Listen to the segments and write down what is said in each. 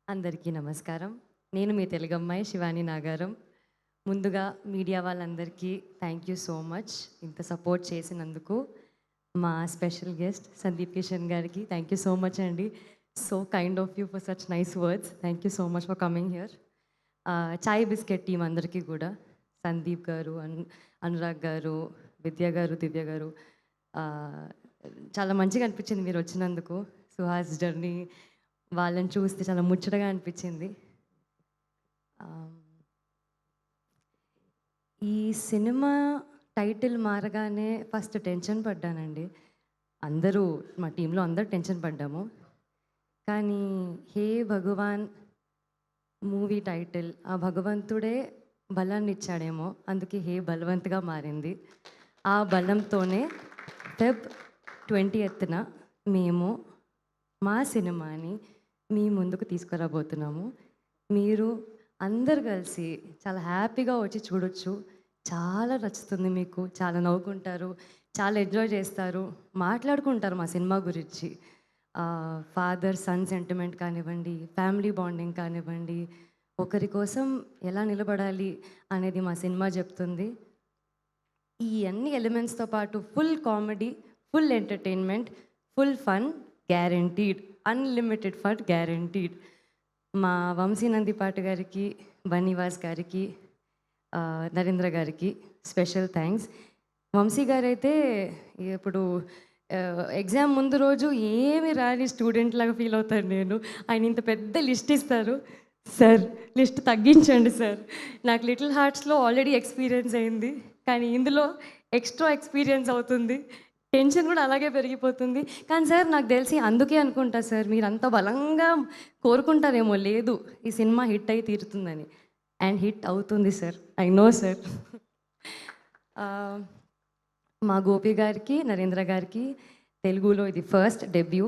అందరికీ నమస్కారం. నేను మీ తెలుగమ్మాయి శివాని నాగారం. ముందుగా మీడియా వాళ్ళందరికీ థ్యాంక్ యూ సో మచ్ ఇంత సపోర్ట్ చేసినందుకు. మా స్పెషల్ గెస్ట్ సందీప్ కిషన్ గారికి థ్యాంక్ యూ సో మచ్ అండి. So kind of you for such nice words. Thank you so much for coming here. Chai biscuit team అందరికీ కూడా సందీప్ గారు, అనురాగ్ గారు, విద్య గారు, దివ్య గారు, చాలా మంచిగా అనిపించింది మీరు వచ్చినందుకు. సుహాస్ జర్నీ వాళ్ళని చూస్తే చాలా ముచ్చటగా అనిపించింది. ఈ సినిమా టైటిల్ మారగానే ఫస్ట్ టెన్షన్ పడ్డానండి. అందరూ మా టీంలో అందరూ టెన్షన్ పడ్డాము. కానీ హే భగవాన్ మూవీ టైటిల్ ఆ భగవంతుడే బలాన్ని ఇచ్చాడేమో, అందుకే హే బలవంత్గా మారింది. ఆ బలంతోనే ఫెబ్ 20న మేము మా సినిమాని మీ ముందుకు తీసుకురాబోతున్నాము. మీరు అందరు కలిసి చాలా హ్యాపీగా వచ్చి చూడొచ్చు. చాలా నచ్చుతుంది మీకు. చాలా నవ్వుకుంటారు, చాలా ఎంజాయ్ చేస్తారు, మాట్లాడుకుంటారు మా సినిమా గురించి. ఫాదర్ సన్ సెంటిమెంట్ కానివ్వండి, ఫ్యామిలీ బాండింగ్ కానివ్వండి, ఒకరి కోసం ఎలా నిలబడాలి అనేది మా సినిమా చెప్తుంది. ఈ అన్ని ఎలిమెంట్స్తో పాటు full comedy, full entertainment, full fun guaranteed, unlimited fun guaranteed. మా వంశీ నందిపాటి గారికి, బనీవాస్ గారికి, నరేంద్ర గారికి స్పెషల్ థ్యాంక్స్. వంశీ గారైతే ఇప్పుడు ఎగ్జామ్ ముందు రోజు ఏమి రాని స్టూడెంట్ లాగా ఫీల్ అవుతాను నేను. ఆయన ఇంత పెద్ద లిస్ట్ ఇస్తారు. సార్ లిస్ట్ తగ్గించండి సార్, నాకు లిటిల్ హార్ట్స్లో ఆల్రెడీ ఎక్స్పీరియన్స్ అయింది, కానీ ఇందులో ఎక్స్ట్రా ఎక్స్పీరియన్స్ అవుతుంది. టెన్షన్ కూడా అలాగే పెరిగిపోతుంది. కానీ సార్ నాకు తెలిసి అందుకే అనుకుంటా సార్ మీరు అంత బలంగా కోరుకుంటారేమో, లేదు ఈ సినిమా హిట్ అయి తీరుతుందని. అండ్ హిట్ అవుతుంది సార్, ఐ నో సార్. మా గోపి గారికి, నరేంద్ర గారికి తెలుగులో ఇది ఫస్ట్ డెబ్యూ.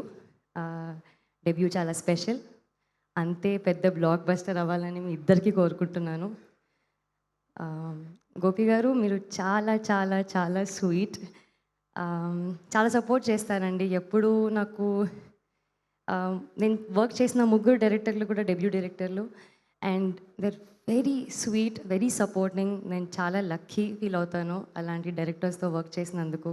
డెబ్యూ చాలా స్పెషల్. అంతే పెద్ద బ్లాక్ బస్టర్ అవ్వాలని మీ ఇద్దరికీ కోరుకుంటున్నాను. గోపి గారు మీరు చాలా చాలా చాలా స్వీట్, చాలా సపోర్ట్ చేస్తారండి ఎప్పుడు నాకు. నేను వర్క్ చేసిన ముగ్గురు డైరెక్టర్లు కూడా డెబ్యూ డైరెక్టర్లు, and they're very sweet, very supporting. నేను చాలా లక్కీ ఫీల్ అవుతాను అలాంటి డైరెక్టర్స్తో వర్క్ చేసినందుకు.